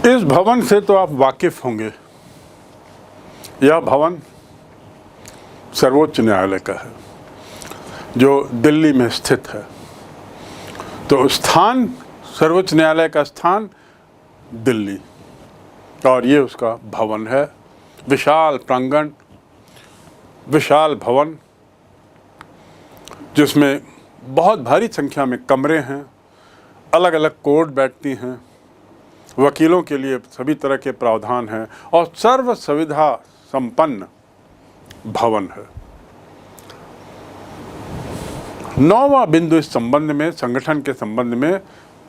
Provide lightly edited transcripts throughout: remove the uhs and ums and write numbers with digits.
इस भवन से तो आप वाकिफ होंगे, यह भवन सर्वोच्च न्यायालय का है जो दिल्ली में स्थित है। तो स्थान, सर्वोच्च न्यायालय का स्थान दिल्ली, और ये उसका भवन है। विशाल प्रांगण, विशाल भवन जिसमें बहुत भारी संख्या में कमरे हैं, अलग अलग कोर्ट बैठती हैं, वकीलों के लिए सभी तरह के प्रावधान हैं और सर्व सुविधा संपन्न भवन है। 9वां बिंदु इस संबंध में, संगठन के संबंध में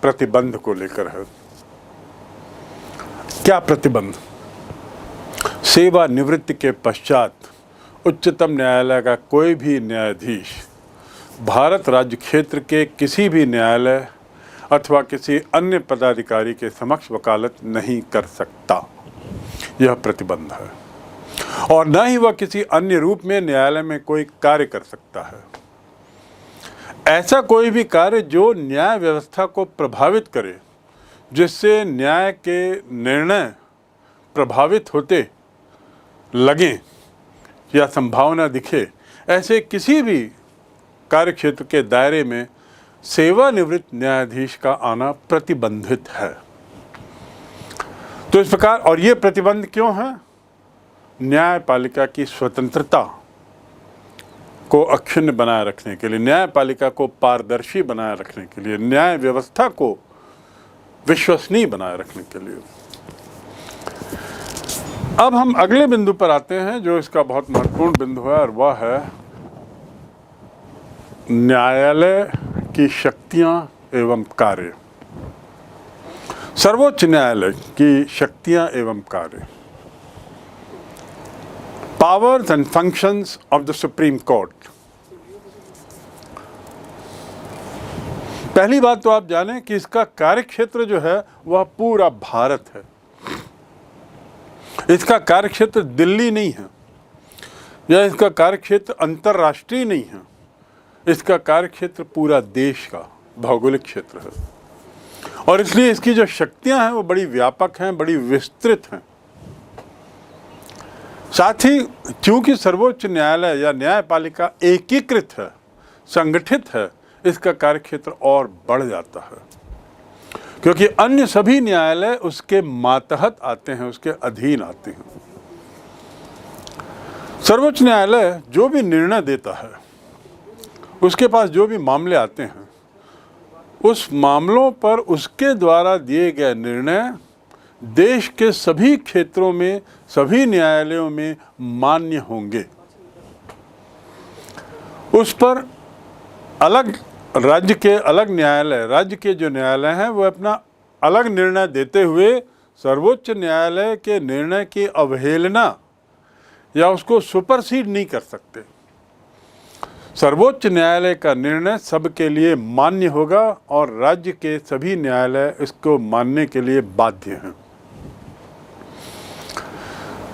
प्रतिबंध को लेकर है। क्या प्रतिबंध? सेवानिवृत्ति के पश्चात उच्चतम न्यायालय का कोई भी न्यायाधीश भारत राज्य क्षेत्र के किसी भी न्यायालय अथवा किसी अन्य पदाधिकारी के समक्ष वकालत नहीं कर सकता, यह प्रतिबंध है। और न ही वह किसी अन्य रूप में न्यायालय में कोई कार्य कर सकता है। ऐसा कोई भी कार्य जो न्याय व्यवस्था को प्रभावित करे, जिससे न्याय के निर्णय प्रभावित होते लगे या संभावना दिखे, ऐसे किसी भी कार्य क्षेत्र के दायरे में सेवानिवृत्त न्यायाधीश का आना प्रतिबंधित है। तो इस प्रकार, और ये प्रतिबंध क्यों है? न्यायपालिका की स्वतंत्रता को अक्षुण्ण बनाए रखने के लिए, न्यायपालिका को पारदर्शी बनाए रखने के लिए, न्याय व्यवस्था को विश्वसनीय बनाए रखने के लिए। अब हम अगले बिंदु पर आते हैं जो इसका बहुत महत्वपूर्ण बिंदु है, और वह है न्यायालय की शक्तियां एवं कार्य। सर्वोच्च न्यायालय की शक्तियां एवं कार्य। Powers and functions of the supreme court. पहली बात तो आप जानें कि इसका कार्यक्षेत्र जो है वह पूरा भारत है। इसका कार्यक्षेत्र दिल्ली नहीं है, या इसका कार्यक्षेत्र अंतर्राष्ट्रीय नहीं है। इसका कार्यक्षेत्र पूरा देश का भौगोलिक क्षेत्र है, और इसलिए इसकी जो शक्तियां हैं वो बड़ी व्यापक हैं, बड़ी विस्तृत हैं। साथ ही क्योंकि सर्वोच्च न्यायालय या न्यायपालिका एकीकृत है, संगठित है, इसका कार्यक्षेत्र और बढ़ जाता है, क्योंकि अन्य सभी न्यायालय उसके मातहत आते हैं, उसके अधीन आते हैं। सर्वोच्च न्यायालय जो भी निर्णय देता है, उसके पास जो भी मामले आते हैं, उस मामलों पर उसके द्वारा दिए गए निर्णय देश के सभी क्षेत्रों में, सभी न्यायालयों में मान्य होंगे। उस पर अलग राज्य के अलग न्यायालय, राज्य के जो न्यायालय हैं वो अपना अलग निर्णय देते हुए सर्वोच्च न्यायालय के निर्णय की अवहेलना या उसको सुपरसीड नहीं कर सकते। सर्वोच्च न्यायालय का निर्णय सबके लिए मान्य होगा और राज्य के सभी न्यायालय इसको मानने के लिए बाध्य हैं।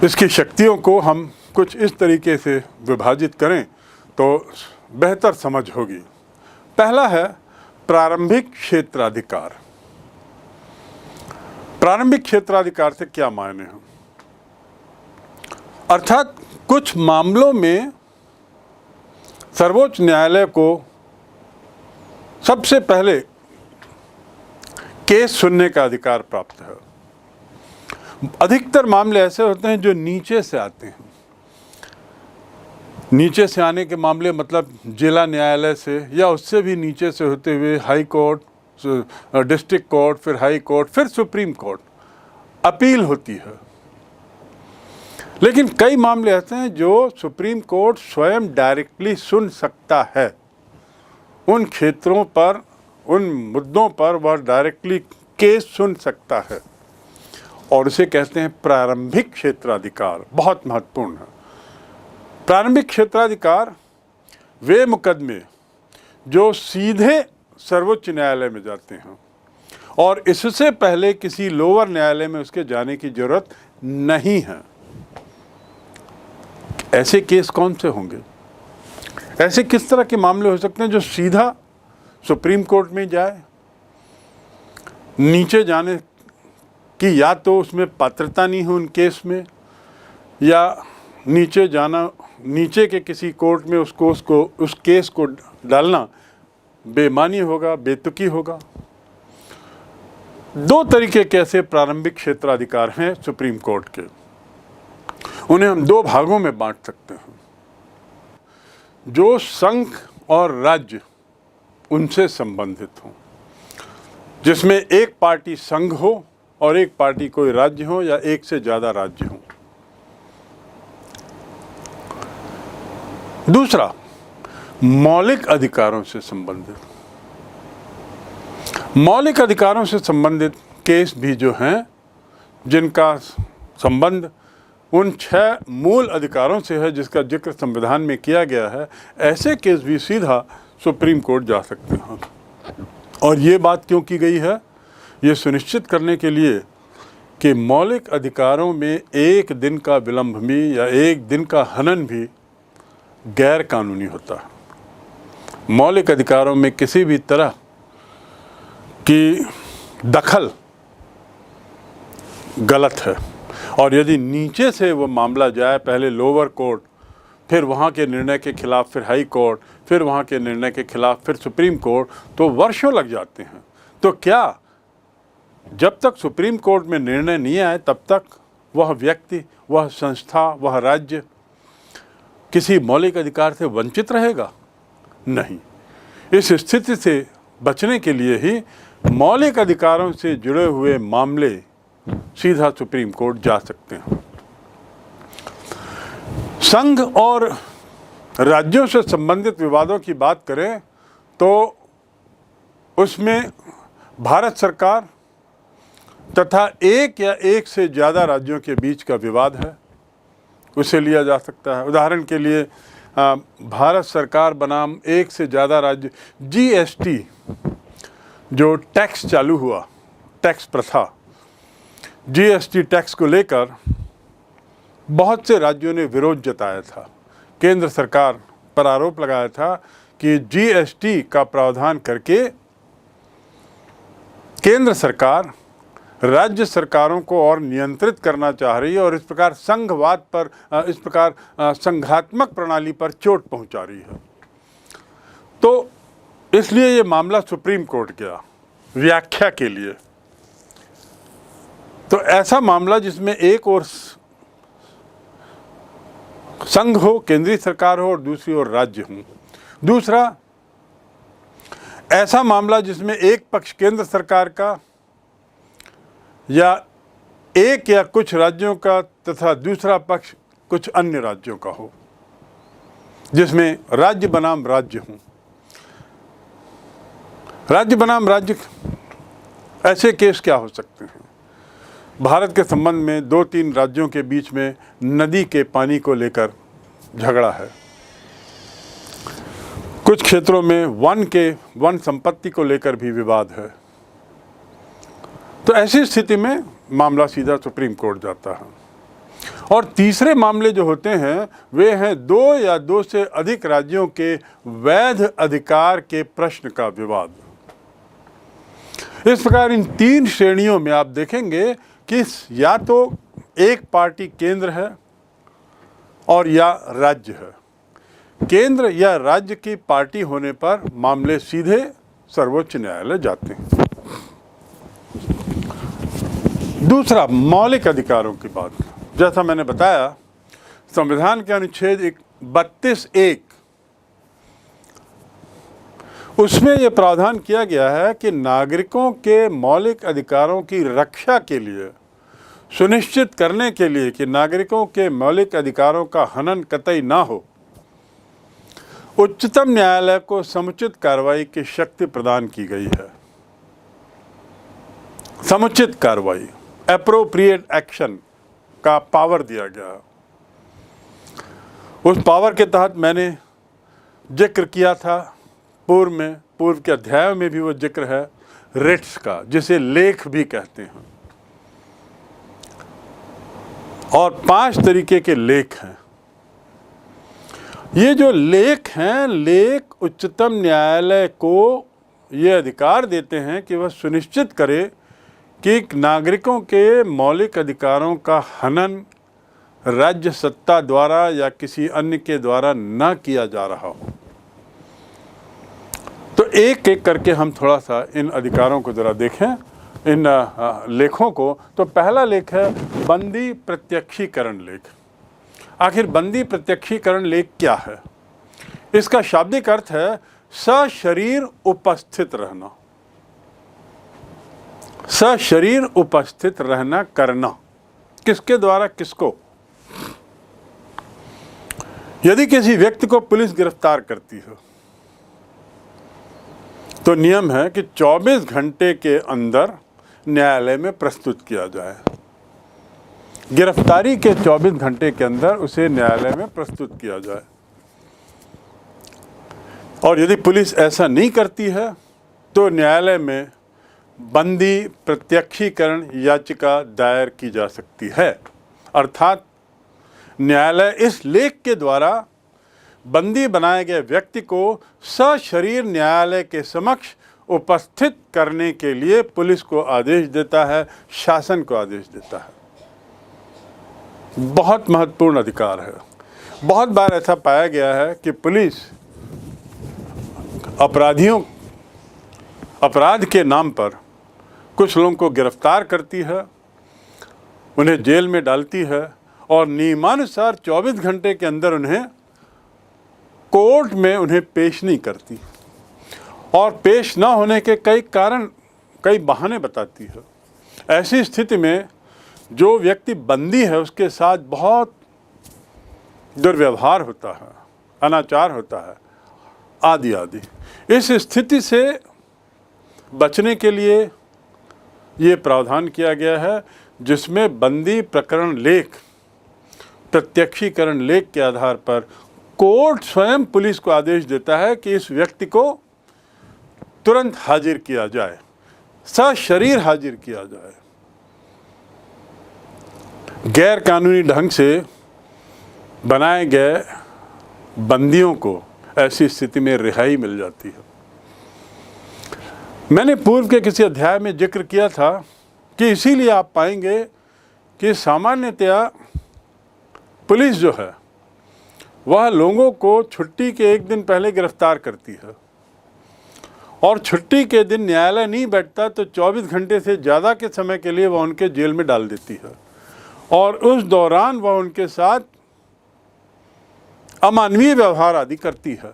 इसकी शक्तियों को हम कुछ इस तरीके से विभाजित करें तो बेहतर समझ होगी। पहला है प्रारंभिक क्षेत्राधिकार। प्रारंभिक क्षेत्राधिकार से क्या मायने हैं? अर्थात कुछ मामलों में सर्वोच्च न्यायालय को सबसे पहले केस सुनने का अधिकार प्राप्त है। अधिकतर मामले ऐसे होते हैं जो नीचे से आते हैं। नीचे से आने के मामले मतलब जिला न्यायालय से या उससे भी नीचे से होते हुए हाई कोर्ट, डिस्ट्रिक्ट कोर्ट, फिर हाई कोर्ट, फिर सुप्रीम कोर्ट, अपील होती है। लेकिन कई मामले ऐसे हैं जो सुप्रीम कोर्ट स्वयं डायरेक्टली सुन सकता है। उन क्षेत्रों पर, उन मुद्दों पर वह डायरेक्टली केस सुन सकता है, और उसे कहते हैं प्रारंभिक क्षेत्राधिकार। बहुत महत्वपूर्ण है। प्रारंभिक क्षेत्राधिकार वे मुकदमे जो सीधे सर्वोच्च न्यायालय में जाते हैं और इससे पहले किसी लोअर न्यायालय में उसके जाने की जरूरत नहीं है। ऐसे केस कौन से होंगे? ऐसे किस तरह के मामले हो सकते हैं जो सीधा सुप्रीम कोर्ट में जाए? नीचे जाने कि या तो उसमें पात्रता नहीं हो उन केस में, या नीचे जाना, नीचे के किसी कोर्ट में उस केस को डालना बेमानी होगा, बेतुकी होगा। दो तरीके के ऐसे प्रारंभिक क्षेत्राधिकार हैं सुप्रीम कोर्ट के, उन्हें हम दो भागों में बांट सकते हैं। जो संघ और राज्य उनसे संबंधित हो, जिसमें एक पार्टी संघ हो और एक पार्टी कोई राज्य हो या एक से ज्यादा राज्य हो। दूसरा, मौलिक अधिकारों से संबंधित। मौलिक अधिकारों से संबंधित केस भी जो हैं, जिनका संबंध उन 6 मूल अधिकारों से है जिसका जिक्र संविधान में किया गया है, ऐसे केस भी सीधा सुप्रीम कोर्ट जा सकते हैं। और ये बात क्यों की गई है? ये सुनिश्चित करने के लिए कि मौलिक अधिकारों में एक दिन का विलंब भी या एक दिन का हनन भी गैर कानूनी होता है। मौलिक अधिकारों में किसी भी तरह की दखल गलत है, और यदि नीचे से वो मामला जाए, पहले लोअर कोर्ट, फिर वहाँ के निर्णय के खिलाफ फिर हाई कोर्ट, फिर वहाँ के निर्णय के खिलाफ फिर सुप्रीम कोर्ट, तो वर्षों लग जाते हैं। तो क्या जब तक सुप्रीम कोर्ट में निर्णय नहीं आए तब तक वह व्यक्ति, वह संस्था, वह राज्य किसी मौलिक अधिकार से वंचित रहेगा? नहीं। इस स्थिति से बचने के लिए ही मौलिक अधिकारों से जुड़े हुए मामले सीधा सुप्रीम कोर्ट जा सकते हैं। संघ और राज्यों से संबंधित विवादों की बात करें तो उसमें भारत सरकार तथा एक या एक से ज़्यादा राज्यों के बीच का विवाद है, उसे लिया जा सकता है। उदाहरण के लिए भारत सरकार बनाम एक से ज़्यादा राज्य, जीएसटी जो टैक्स चालू हुआ, टैक्स प्रथा, जीएसटी टैक्स को लेकर बहुत से राज्यों ने विरोध जताया था। केंद्र सरकार पर आरोप लगाया था कि जीएसटी का प्रावधान करके केंद्र सरकार राज्य सरकारों को और नियंत्रित करना चाह रही है और इस प्रकार संघवाद पर, इस प्रकार संघात्मक प्रणाली पर चोट पहुंचा रही है। तो इसलिए ये मामला सुप्रीम कोर्ट गया व्याख्या के लिए। तो ऐसा मामला जिसमें एक ओर संघ हो, केंद्रीय सरकार हो, और दूसरी ओर राज्य हो। दूसरा, ऐसा मामला जिसमें एक पक्ष केंद्र सरकार का या एक या कुछ राज्यों का तथा दूसरा पक्ष कुछ अन्य राज्यों का हो, जिसमें राज्य बनाम राज्य हो। राज्य बनाम राज्य, ऐसे केस क्या हो सकते हैं? भारत के संबंध में 2-3 राज्यों के बीच में नदी के पानी को लेकर झगड़ा है। कुछ क्षेत्रों में वन संपत्ति को लेकर भी विवाद है। तो ऐसी स्थिति में मामला सीधा सुप्रीम कोर्ट जाता है। और तीसरे मामले जो होते हैं वे हैं 2 या 2 से अधिक राज्यों के वैध अधिकार के प्रश्न का विवाद। इस प्रकार इन 3 श्रेणियों में आप देखेंगे कि या तो एक पार्टी केंद्र है और या राज्य है। केंद्र या राज्य की पार्टी होने पर मामले सीधे सर्वोच्च न्यायालय जाते हैं। दूसरा, मौलिक अधिकारों की बात। जैसा मैंने बताया, संविधान के अनुच्छेद 32(1) उसमें यह प्रावधान किया गया है कि नागरिकों के मौलिक अधिकारों की रक्षा के लिए, सुनिश्चित करने के लिए कि नागरिकों के मौलिक अधिकारों का हनन कतई ना हो, उच्चतम न्यायालय को समुचित कार्रवाई की शक्ति प्रदान की गई है। समुचित कार्रवाई, एप्रोप्रिएट एक्शन का पावर दिया गया। उस पावर के तहत मैंने जिक्र किया था पूर्व के अध्यायों में भी वो जिक्र है रिट्स का, जिसे लेख भी कहते हैं। और 5 तरीके के लेख हैं। ये जो लेख हैं, लेख उच्चतम न्यायालय को ये अधिकार देते हैं कि वह सुनिश्चित करे कि नागरिकों के मौलिक अधिकारों का हनन राज्य सत्ता द्वारा या किसी अन्य के द्वारा न किया जा रहा हो। तो एक एक करके हम थोड़ा सा इन अधिकारों को ज़रा देखें, इन लेखों को। तो पहला लेख है बंदी प्रत्यक्षीकरण लेख। आखिर बंदी प्रत्यक्षीकरण लेख क्या है? इसका शाब्दिक अर्थ है सशरीर उपस्थित रहना। सशरीर उपस्थित रहना, करना। किसके द्वारा? किसको? यदि किसी व्यक्ति को पुलिस गिरफ्तार करती है तो नियम है कि 24 घंटे के अंदर न्यायालय में प्रस्तुत किया जाए। गिरफ्तारी के 24 घंटे के अंदर उसे न्यायालय में प्रस्तुत किया जाए। और यदि पुलिस ऐसा नहीं करती है तो न्यायालय में बंदी प्रत्यक्षीकरण याचिका दायर की जा सकती है। अर्थात न्यायालय इस लेख के द्वारा बंदी बनाए गए व्यक्ति को सशरीर न्यायालय के समक्ष उपस्थित करने के लिए पुलिस को आदेश देता है, शासन को आदेश देता है। बहुत महत्वपूर्ण अधिकार है। बहुत बार ऐसा पाया गया है कि पुलिस अपराध के नाम पर कुछ लोगों को गिरफ्तार करती है, उन्हें जेल में डालती है और नियमानुसार 24 घंटे के अंदर उन्हें कोर्ट में उन्हें पेश नहीं करती और पेश ना होने के कई कारण, कई बहाने बताती है। ऐसी स्थिति में जो व्यक्ति बंदी है उसके साथ बहुत दुर्व्यवहार होता है, अनाचार होता है, आदि आदि। इस स्थिति से बचने के लिए ये प्रावधान किया गया है जिसमें बंदी प्रकरण लेख, प्रत्यक्षीकरण लेख के आधार पर कोर्ट स्वयं पुलिस को आदेश देता है कि इस व्यक्ति को तुरंत हाजिर किया जाए, सशरीर हाजिर किया जाए। गैर कानूनी ढंग से बनाए गए बंदियों को ऐसी स्थिति में रिहाई मिल जाती है। मैंने पूर्व के किसी अध्याय में जिक्र किया था कि इसीलिए आप पाएंगे कि सामान्यतया पुलिस जो है वह लोगों को छुट्टी के एक दिन पहले गिरफ्तार करती है और छुट्टी के दिन न्यायालय नहीं बैठता तो 24 घंटे से ज़्यादा के समय के लिए वह उनके जेल में डाल देती है और उस दौरान वह उनके साथ अमानवीय व्यवहार आदि करती है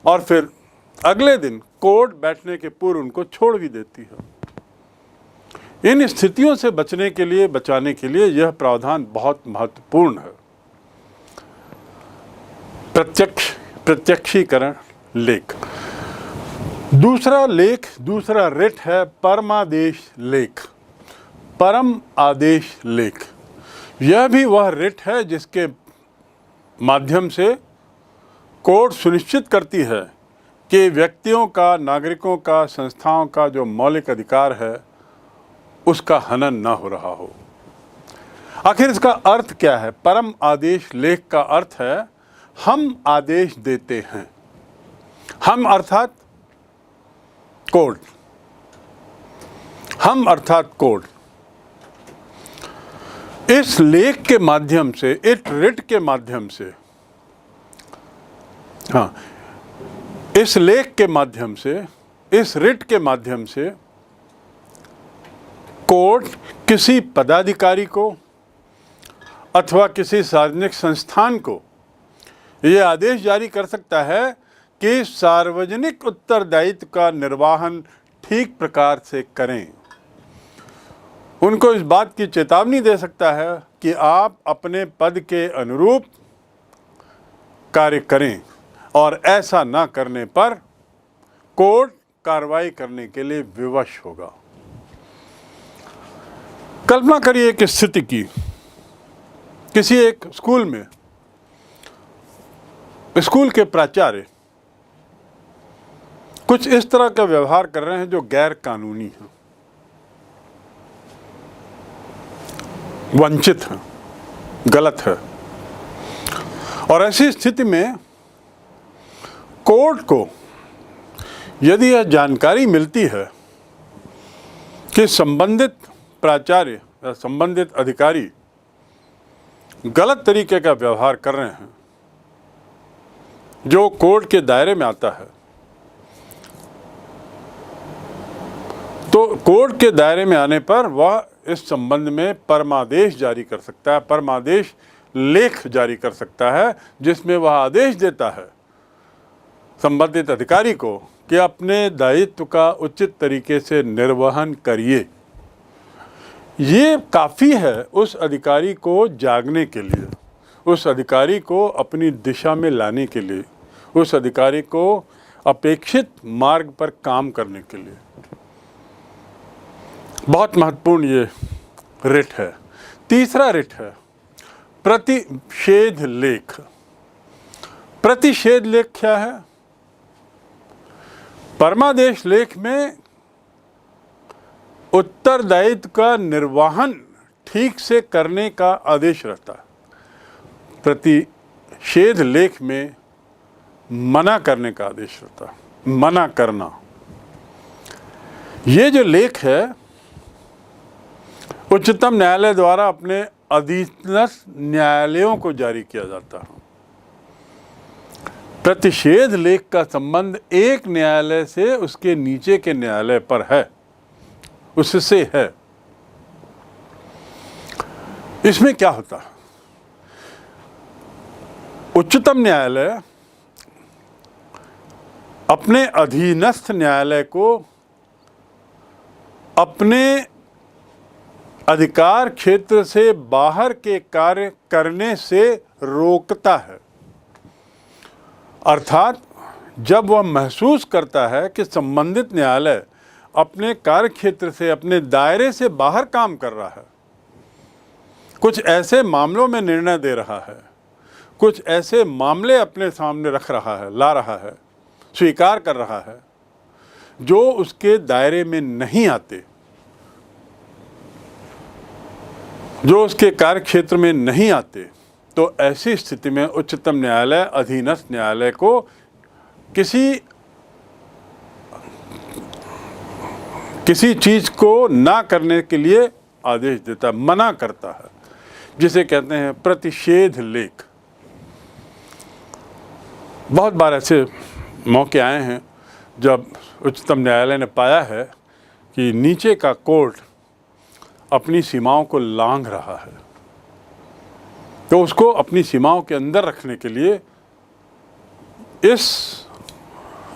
और फिर अगले दिन कोर्ट बैठने के पूर्व उनको छोड़ भी देती है। इन स्थितियों से बचाने के लिए यह प्रावधान बहुत महत्वपूर्ण है। प्रत्यक्षीकरण लेख। दूसरा रिट है परमादेश लेख। परम आदेश लेख। यह भी वह रिट है जिसके माध्यम से कोर्ट सुनिश्चित करती है कि व्यक्तियों का, नागरिकों का, संस्थाओं का जो मौलिक अधिकार है उसका हनन न हो रहा हो। आखिर इसका अर्थ क्या है? परम आदेश लेख का अर्थ है हम आदेश देते हैं। हम अर्थात कोर्ट। हम अर्थात कोर्ट। इस लेख के माध्यम से, इस रिट के माध्यम से, इस लेख के माध्यम से, इस रिट के माध्यम से कोर्ट किसी पदाधिकारी को अथवा किसी सार्वजनिक संस्थान को ये आदेश जारी कर सकता है कि सार्वजनिक उत्तरदायित्व का निर्वहन ठीक प्रकार से करें। उनको इस बात की चेतावनी दे सकता है कि आप अपने पद के अनुरूप कार्य करें और ऐसा ना करने पर कोर्ट कार्रवाई करने के लिए विवश होगा। कल्पना करिए एक स्थिति की, किसी एक स्कूल में स्कूल के प्राचार्य कुछ इस तरह का व्यवहार कर रहे हैं जो गैर कानूनी है, वंचित है, गलत है। और ऐसी स्थिति में कोर्ट को यदि यह जानकारी मिलती है कि संबंधित प्राचार्य या संबंधित अधिकारी गलत तरीके का व्यवहार कर रहे हैं जो कोर्ट के दायरे में आता है, तो कोर्ट के दायरे में आने पर वह इस संबंध में परमादेश जारी कर सकता है, परमादेश लेख जारी कर सकता है, जिसमें वह आदेश देता है संबंधित अधिकारी को कि अपने दायित्व का उचित तरीके से निर्वहन करिए। ये काफ़ी है उस अधिकारी को जागने के लिए, उस अधिकारी को अपनी दिशा में लाने के लिए, उस अधिकारी को अपेक्षित मार्ग पर काम करने के लिए। बहुत महत्वपूर्ण ये रिट है। तीसरा रिट है प्रतिषेध लेख। प्रतिषेध लेख क्या है? परमादेश लेख में उत्तरदायित्व का निर्वहन ठीक से करने का आदेश रहता है। प्रतिषेध लेख में मना करने का आदेश रहता है, मना करना। ये जो लेख है उच्चतम न्यायालय द्वारा अपने अधीनस्थ न्यायालयों को जारी किया जाता है। प्रतिषेध लेख का संबंध एक न्यायालय से उसके नीचे के न्यायालय पर है, उससे है। इसमें क्या होता है? उच्चतम न्यायालय अपने अधीनस्थ न्यायालय को अपने अधिकार क्षेत्र से बाहर के कार्य करने से रोकता है। अर्थात जब वह महसूस करता है कि संबंधित न्यायालय अपने कार्य क्षेत्र से, अपने दायरे से बाहर काम कर रहा है, कुछ ऐसे मामलों में निर्णय दे रहा है, कुछ ऐसे मामले अपने सामने रख रहा है, ला रहा है, स्वीकार कर रहा है जो उसके दायरे में नहीं आते, जो उसके कार्य क्षेत्र में नहीं आते, तो ऐसी स्थिति में उच्चतम न्यायालय अधीनस्थ न्यायालय को किसी चीज को ना करने के लिए आदेश देता है, मना करता है, जिसे कहते हैं प्रतिषेध लेख। बहुत बार ऐसे मौके आए हैं जब उच्चतम न्यायालय ने पाया है कि नीचे का कोर्ट अपनी सीमाओं को लांघ रहा है, तो उसको अपनी सीमाओं के अंदर रखने के लिए इस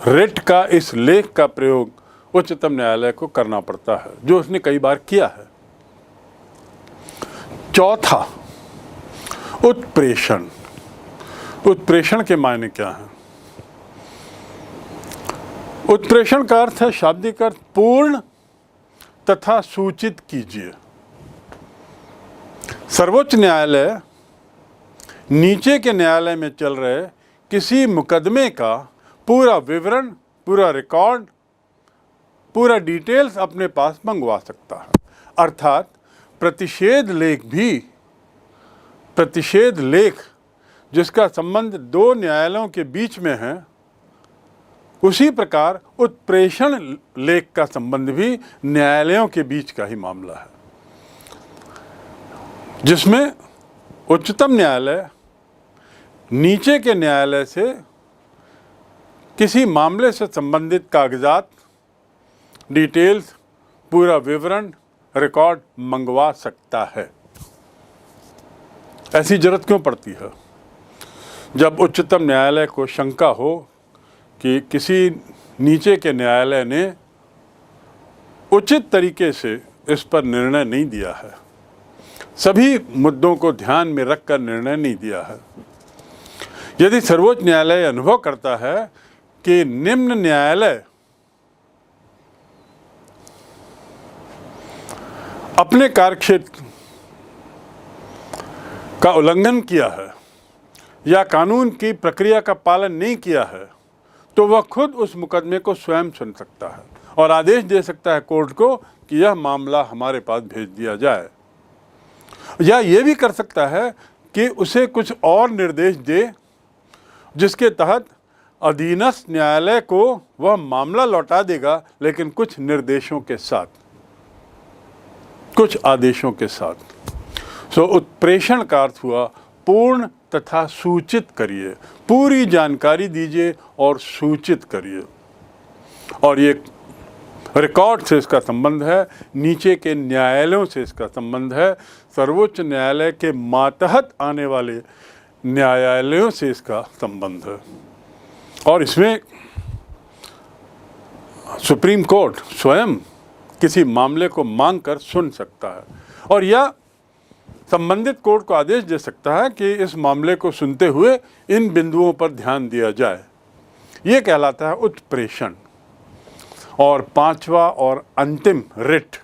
रिट का, इस लेख का प्रयोग उच्चतम न्यायालय को करना पड़ता है, जो उसने कई बार किया है। चौथा, उत्प्रेषण। उत्प्रेषण के मायने क्या हैं? उत्प्रेषण का अर्थ है, शाब्दिक अर्थ, पूर्ण तथा सूचित कीजिए। सर्वोच्च न्यायालय नीचे के न्यायालय में चल रहे किसी मुकदमे का पूरा विवरण, पूरा रिकॉर्ड, पूरा डिटेल्स अपने पास मंगवा सकता है। अर्थात प्रतिषेध लेख जिसका संबंध दो न्यायालयों के बीच में है, उसी प्रकार उत्प्रेषण लेख का संबंध भी न्यायालयों के बीच का ही मामला है, जिसमें उच्चतम न्यायालय नीचे के न्यायालय से किसी मामले से संबंधित कागजात, डिटेल्स, पूरा विवरण, रिकॉर्ड मंगवा सकता है। ऐसी जरूरत क्यों पड़ती है? जब उच्चतम न्यायालय को शंका हो कि किसी नीचे के न्यायालय ने उचित तरीके से इस पर निर्णय नहीं दिया है, सभी मुद्दों को ध्यान में रखकर निर्णय नहीं दिया है। यदि सर्वोच्च न्यायालय अनुभव करता है कि निम्न न्यायालय अपने कार्यक्षेत्र का उल्लंघन किया है या कानून की प्रक्रिया का पालन नहीं किया है, तो वह खुद उस मुकदमे को स्वयं सुन सकता है और आदेश दे सकता है कोर्ट को कि यह मामला हमारे पास भेज दिया जाए। या ये भी कर सकता है कि उसे कुछ और निर्देश दे जिसके तहत अधीनस्थ न्यायालय को वह मामला लौटा देगा, लेकिन कुछ निर्देशों के साथ। कुछ आदेशों के साथ। उत्प्रेषण का अर्थ हुआ पूर्ण तथा सूचित करिए, पूरी जानकारी दीजिए और सूचित करिए। और ये रिकॉर्ड से इसका संबंध है, नीचे के न्यायालयों से इसका संबंध है, सर्वोच्च न्यायालय के मातहत आने वाले न्यायालयों से इसका संबंध है। और इसमें सुप्रीम कोर्ट स्वयं किसी मामले को मांग कर सुन सकता है और या संबंधित कोर्ट को आदेश दे सकता है कि इस मामले को सुनते हुए इन बिंदुओं पर ध्यान दिया जाए। ये कहलाता है उत्प्रेषण। और पांचवा और अंतिम रिट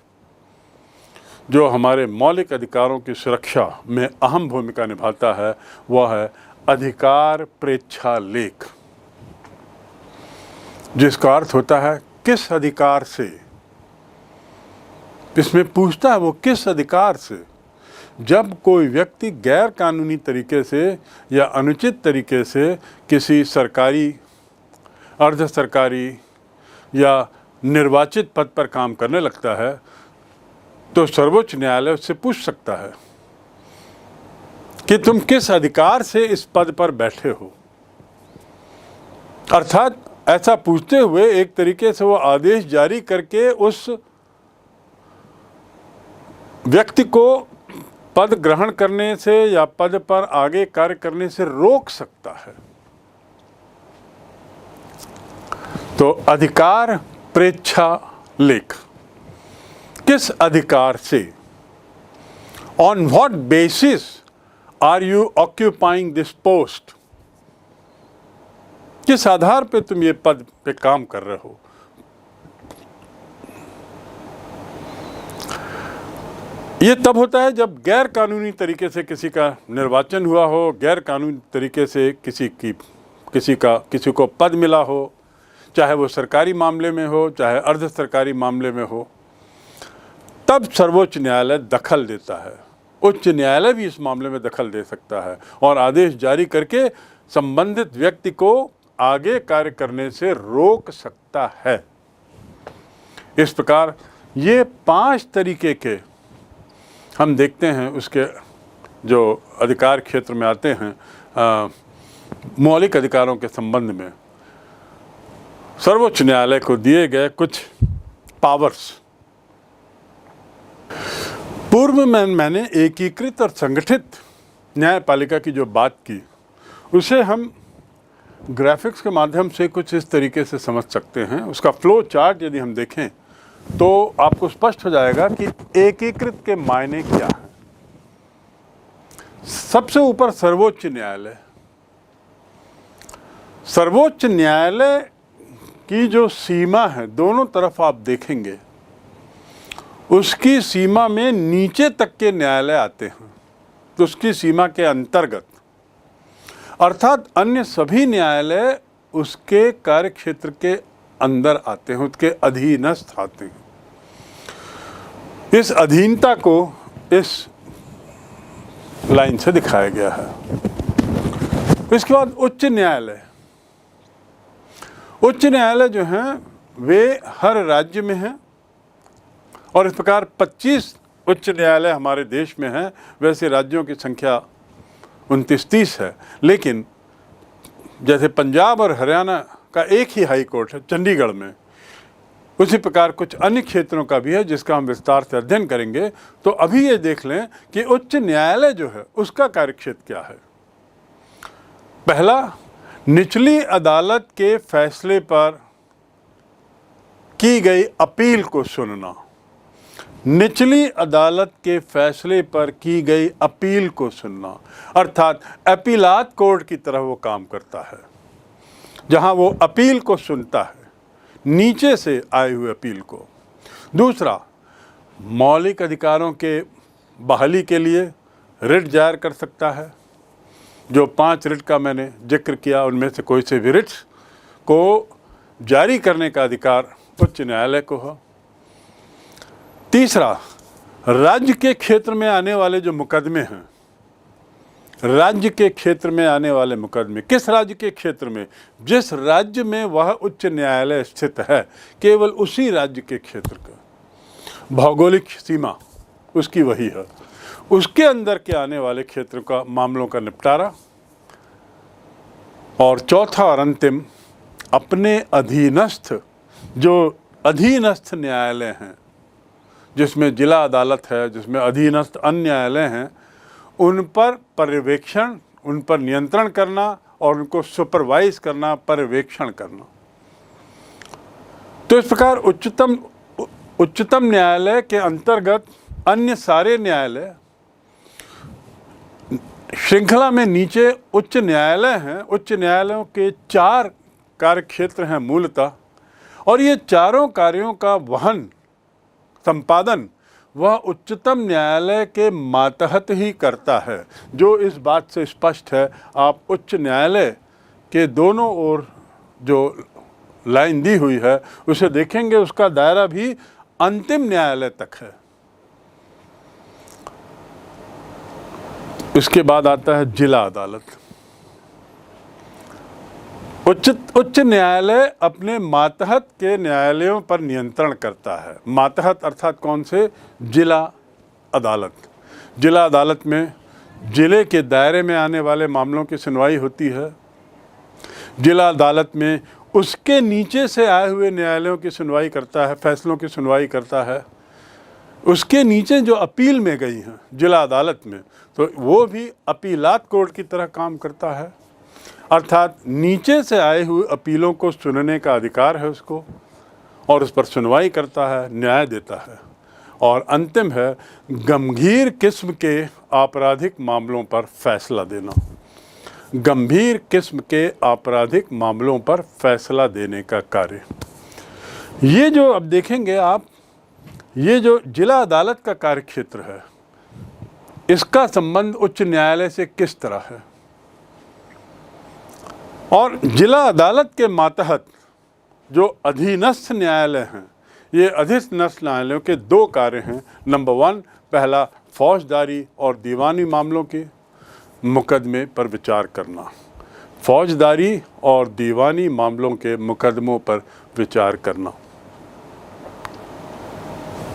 जो हमारे मौलिक अधिकारों की सुरक्षा में अहम भूमिका निभाता है वह है अधिकार प्रेक्षालेख, जिसका अर्थ होता है किस अधिकार से। इसमें पूछता है वो किस अधिकार से। जब कोई व्यक्ति गैर कानूनी तरीके से या अनुचित तरीके से किसी सरकारी, अर्ध सरकारी या निर्वाचित पद पर काम करने लगता है तो सर्वोच्च न्यायालय उससे पूछ सकता है कि तुम किस अधिकार से इस पद पर बैठे हो। अर्थात ऐसा पूछते हुए एक तरीके से वो आदेश जारी करके उस व्यक्ति को पद ग्रहण करने से या पद पर आगे कार्य करने से रोक सकता है। तो अधिकार प्रेक्षालेख, किस अधिकार से, on what basis are you occupying this post, किस आधार पे तुम ये पद पे काम कर रहे हो। ये तब होता है जब गैर कानूनी तरीके से किसी का निर्वाचन हुआ हो, गैर कानूनी तरीके से किसी को पद मिला हो, चाहे वो सरकारी मामले में हो चाहे अर्ध सरकारी मामले में हो, तब सर्वोच्च न्यायालय दखल देता है। उच्च न्यायालय भी इस मामले में दखल दे सकता है और आदेश जारी करके संबंधित व्यक्ति को आगे कार्य करने से रोक सकता है। इस प्रकार ये 5 तरीके के हम देखते हैं उसके जो अधिकार क्षेत्र में आते हैं मौलिक अधिकारों के संबंध में सर्वोच्च न्यायालय को दिए गए कुछ पावर्स। पूर्व में मैंने एकीकृत और संगठित न्यायपालिका की जो बात की उसे हम ग्राफिक्स के माध्यम से कुछ इस तरीके से समझ सकते हैं। उसका फ्लो चार्ट यदि हम देखें तो आपको स्पष्ट हो जाएगा कि एकीकृत के मायने क्या है। सबसे ऊपर सर्वोच्च न्यायालय। सर्वोच्च न्यायालय की जो सीमा है दोनों तरफ आप देखेंगे उसकी सीमा में नीचे तक के न्यायालय आते हैं, तो उसकी सीमा के अंतर्गत, अर्थात अन्य सभी न्यायालय उसके कार्यक्षेत्र के अंदर आते हैं, उसके अधीनस्थ आते हैं। इस अधीनता को इस लाइन से दिखाया गया है। इसके बाद उच्च न्यायालय। उच्च न्यायालय जो हैं वे हर राज्य में हैं और इस प्रकार 25 उच्च न्यायालय हमारे देश में हैं। वैसे राज्यों की संख्या 29-30 है, लेकिन जैसे पंजाब और हरियाणा का एक ही हाई कोर्ट है चंडीगढ़ में, उसी प्रकार कुछ अन्य क्षेत्रों का भी है जिसका हम विस्तार से अध्ययन करेंगे। तो अभी ये देख लें कि उच्च न्यायालय जो है उसका कार्यक्षेत्र क्या है। पहला, निचली अदालत के फैसले पर की गई अपील को सुनना। निचली अदालत के फैसले पर की गई अपील को सुनना, अर्थात अपीलात कोर्ट की तरह वो काम करता है, जहां वो अपील को सुनता है, नीचे से आए हुए अपील को। दूसरा, मौलिक अधिकारों के बहाली के लिए रिट जाहिर कर सकता है। जो 5 रिट का मैंने जिक्र किया उनमें से कोई से भी रिट्स को जारी करने का अधिकार उच्च न्यायालय को हो। तीसरा, राज्य के क्षेत्र में आने वाले जो मुकदमे हैं, राज्य के क्षेत्र में आने वाले मुकदमे, किस राज्य के क्षेत्र में, जिस राज्य में वह उच्च न्यायालय स्थित है, केवल उसी राज्य के क्षेत्र का भौगोलिक सीमा उसकी वही है। उसके अंदर के आने वाले क्षेत्रों का मामलों का निपटारा, और चौथा और अंतिम, अपने अधीनस्थ जो अधीनस्थ न्यायालय हैं, जिसमें जिला अदालत है, जिसमें अधीनस्थ अन्य न्यायालय हैं, उन पर पर्यवेक्षण, उन पर नियंत्रण करना और उनको सुपरवाइज करना, पर्यवेक्षण करना। तो इस प्रकार उच्चतम न्यायालय के अंतर्गत अन्य सारे न्यायालय श्रृंखला में नीचे उच्च न्यायालय हैं। उच्च न्यायालयों के 4 कार्यक्षेत्र हैं मूलतः, और ये चारों कार्यों का वहन, संपादन वह उच्चतम न्यायालय के मातहत ही करता है, जो इस बात से स्पष्ट है। आप उच्च न्यायालय के दोनों ओर जो लाइन दी हुई है उसे देखेंगे, उसका दायरा भी अंतिम न्यायालय तक है। इसके बाद आता है जिला अदालत। उच्च न्यायालय अपने मातहत के न्यायालयों पर नियंत्रण करता है। मातहत अर्थात कौन से? जिला अदालत। जिला अदालत में जिले के दायरे में आने वाले मामलों की सुनवाई होती है। जिला अदालत में उसके नीचे से आए हुए न्यायालयों की सुनवाई करता है, फैसलों की सुनवाई करता है। उसके नीचे जो अपील में गई हैं जिला अदालत में, तो वो भी अपीलात कोर्ट की तरह काम करता है, अर्थात नीचे से आए हुए अपीलों को सुनने का अधिकार है उसको, और उस पर सुनवाई करता है, न्याय देता है। और अंतिम है गंभीर किस्म के आपराधिक मामलों पर फैसला देना। गंभीर किस्म के आपराधिक मामलों पर फैसला देने का कार्य। ये जो अब देखेंगे आप, ये जो जिला अदालत का कार्यक्षेत्र है, इसका संबंध उच्च न्यायालय से किस तरह है, और जिला अदालत के मातहत जो अधीनस्थ न्यायालय हैं, ये अधीनस्थ न्यायालयों के 2 कार्य हैं। नंबर 1, पहला फौजदारी और दीवानी मामलों के मुकदमे पर विचार करना। फौजदारी और दीवानी मामलों के मुकदमों पर विचार करना।